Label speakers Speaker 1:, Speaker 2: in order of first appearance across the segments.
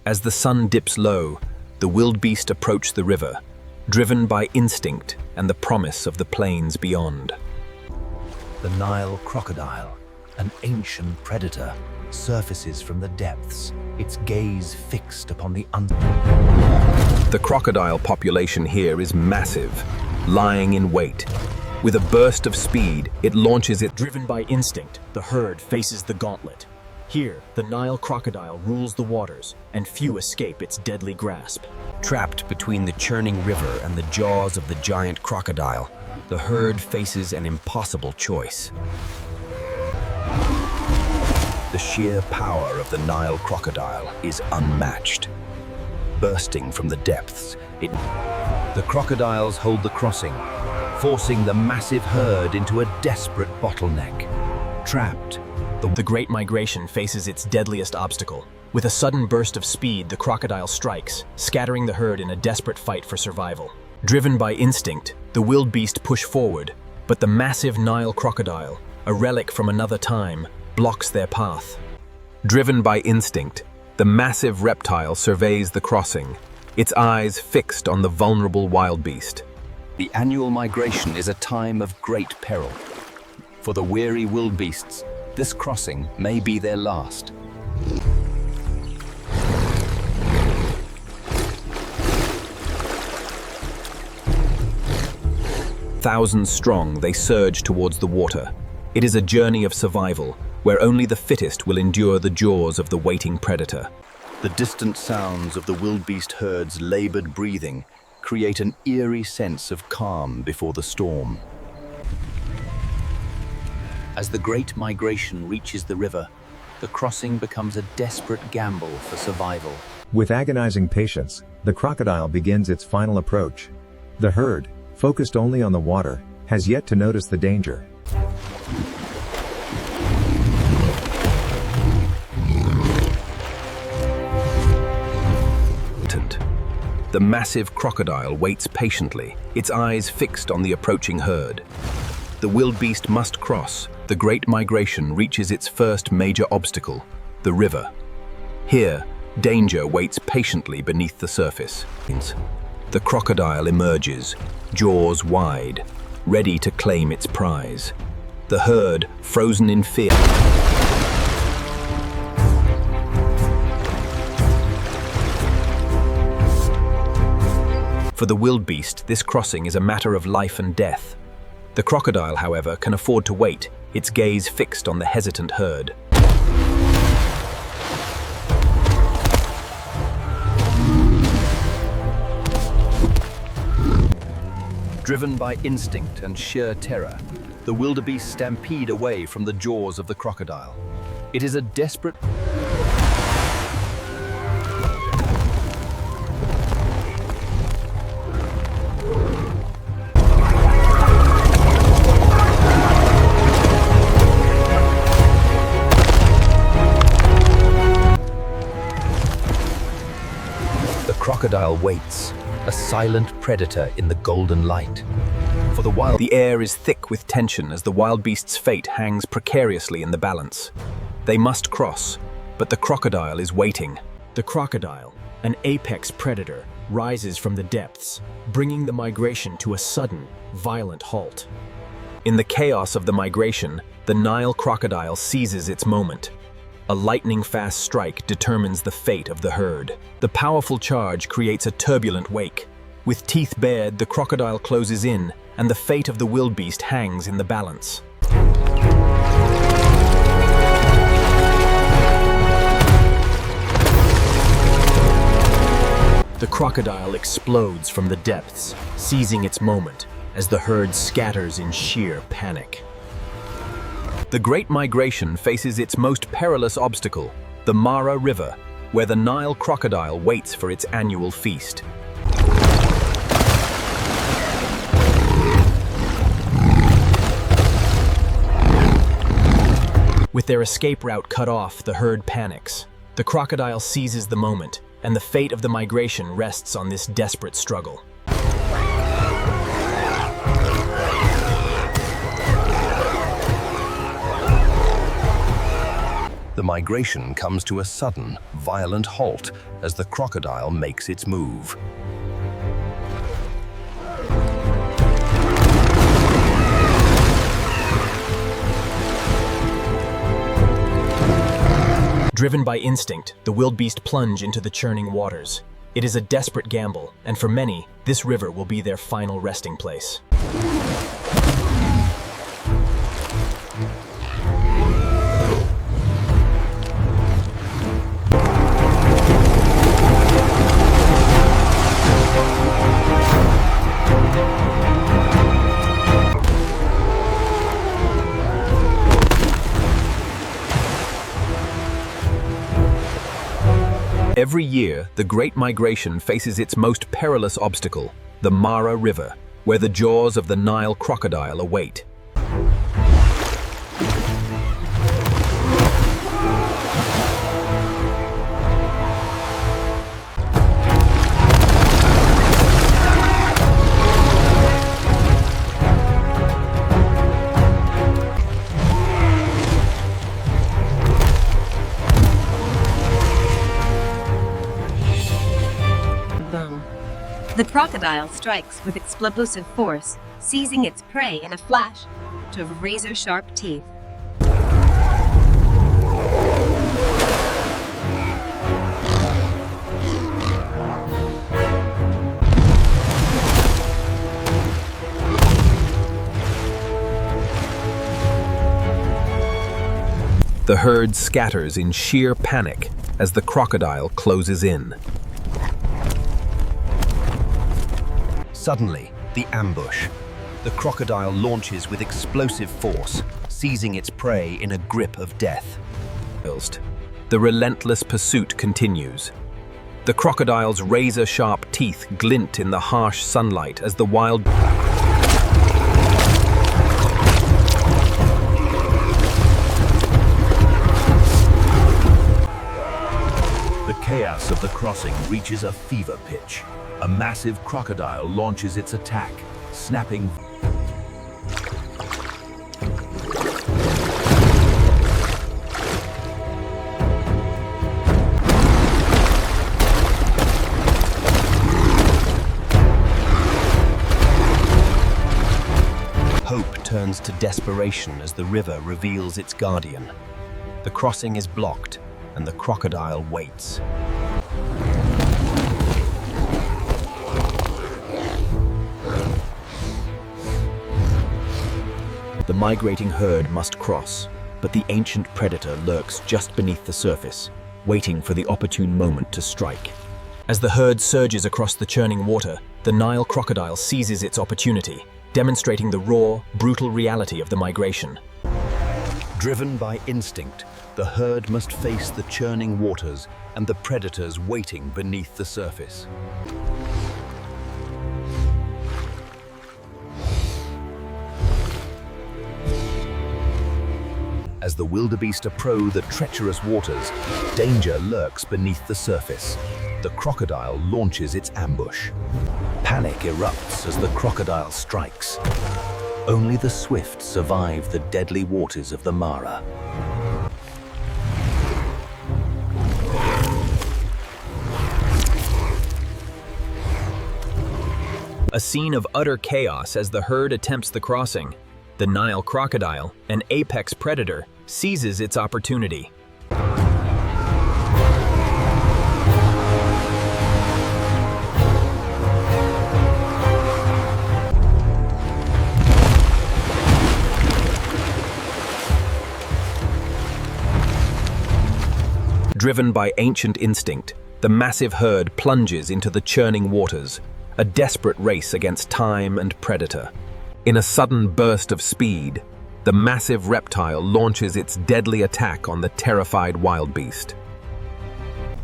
Speaker 1: As the sun dips low, the wildebeest approach the river, driven by instinct and the promise of the plains beyond.
Speaker 2: The Nile crocodile, an ancient predator, surfaces from the depths, its gaze fixed upon the
Speaker 1: The crocodile population here is massive, lying in wait. With a burst of speed, it launches it.
Speaker 3: Driven by instinct, the herd faces the gauntlet. Here, the Nile crocodile rules the waters, and few escape its deadly grasp.
Speaker 4: Trapped between the churning river and the jaws of the giant crocodile, the herd faces an impossible choice. The sheer power of the Nile crocodile is unmatched. Bursting from the depths, the crocodiles hold the crossing, forcing the massive herd into a desperate bottleneck. Trapped,
Speaker 3: the Great Migration faces its deadliest obstacle. With a sudden burst of speed, the crocodile strikes, scattering the herd in a desperate fight for survival. Driven by instinct, the wildebeest push forward, but the massive Nile crocodile, a relic from another time, blocks their path.
Speaker 1: Driven by instinct, the massive reptile surveys the crossing, its eyes fixed on the vulnerable wildebeest.
Speaker 2: The annual migration is a time of great peril. For the weary wildebeests, this crossing may be their last.
Speaker 1: Thousands strong, they surge towards the water. It is a journey of survival, where only the fittest will endure the jaws of the waiting predator.
Speaker 2: The distant sounds of the wildebeest herd's labored breathing create an eerie sense of calm before the storm. As the Great Migration reaches the river, the crossing becomes a desperate gamble for survival.
Speaker 5: With agonizing patience, the crocodile begins its final approach. The herd, focused only on the water, has yet to notice the danger.
Speaker 1: The massive crocodile waits patiently, its eyes fixed on the approaching herd. The wildebeest must cross. The Great Migration reaches its first major obstacle, the river. Here, danger waits patiently beneath the surface. The crocodile emerges, jaws wide, ready to claim its prize. The herd, frozen in fear. For the wildebeest, this crossing is a matter of life and death. The crocodile, however, can afford to wait, its gaze fixed on the hesitant herd.
Speaker 2: Driven by instinct and sheer terror, the wildebeest stampede away from the jaws of the crocodile. It is a desperate... The crocodile waits, a silent predator in the golden light. For
Speaker 1: The air is thick with tension as the wildebeest's fate hangs precariously in the balance. They must cross, but the crocodile is waiting.
Speaker 3: The crocodile, an apex predator, rises from the depths, bringing the migration to a sudden, violent halt.
Speaker 1: In the chaos of the migration, the Nile crocodile seizes its moment. A lightning-fast strike determines the fate of the herd. The powerful charge creates a turbulent wake. With teeth bared, the crocodile closes in, and the fate of the wildebeest hangs in the balance.
Speaker 3: The crocodile explodes from the depths, seizing its moment, as the herd scatters in sheer panic.
Speaker 1: The Great Migration faces its most perilous obstacle, the Mara River, where the Nile crocodile waits for its annual feast.
Speaker 3: With their escape route cut off, the herd panics. The crocodile seizes the moment, and the fate of the migration rests on this desperate struggle.
Speaker 4: The migration comes to a sudden, violent halt as the crocodile makes its move.
Speaker 3: Driven by instinct, the wildebeest plunge into the churning waters. It is a desperate gamble, and for many, this river will be their final resting place.
Speaker 1: Every year, the Great Migration faces its most perilous obstacle, the Mara River, where the jaws of the Nile crocodile await.
Speaker 6: The crocodile strikes with explosive force, seizing its prey in a flash of razor-sharp teeth.
Speaker 1: The herd scatters in sheer panic as the crocodile closes in.
Speaker 4: Suddenly, the ambush. The crocodile launches with explosive force, seizing its prey in a grip of death.
Speaker 1: The relentless pursuit continues. The crocodile's razor-sharp teeth glint in the harsh sunlight as the wild...
Speaker 2: The chaos of the crossing reaches a fever pitch. A massive crocodile launches its attack, snapping.
Speaker 4: Hope turns to desperation as the river reveals its guardian. The crossing is blocked, and the crocodile waits.
Speaker 3: The migrating herd must cross, but the ancient predator lurks just beneath the surface, waiting for the opportune moment to strike. As the herd surges across the churning water, the Nile crocodile seizes its opportunity, demonstrating the raw, brutal reality of the migration.
Speaker 4: Driven by instinct, the herd must face the churning waters and the predators waiting beneath the surface. As the wildebeest approach the treacherous waters, danger lurks beneath the surface. The crocodile launches its ambush. Panic erupts as the crocodile strikes. Only the swift survive the deadly waters of the Mara.
Speaker 3: A scene of utter chaos as the herd attempts the crossing. The Nile crocodile, an apex predator, seizes its opportunity.
Speaker 1: Driven by ancient instinct, the massive herd plunges into the churning waters, a desperate race against time and predator. In a sudden burst of speed, the massive reptile launches its deadly attack on the terrified wildebeest.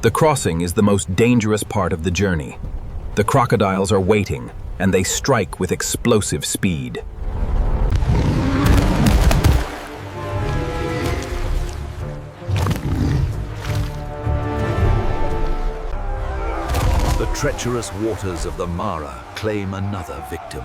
Speaker 1: The crossing is the most dangerous part of the journey. The crocodiles are waiting, and they strike with explosive speed.
Speaker 2: The treacherous waters of the Mara claim another victim.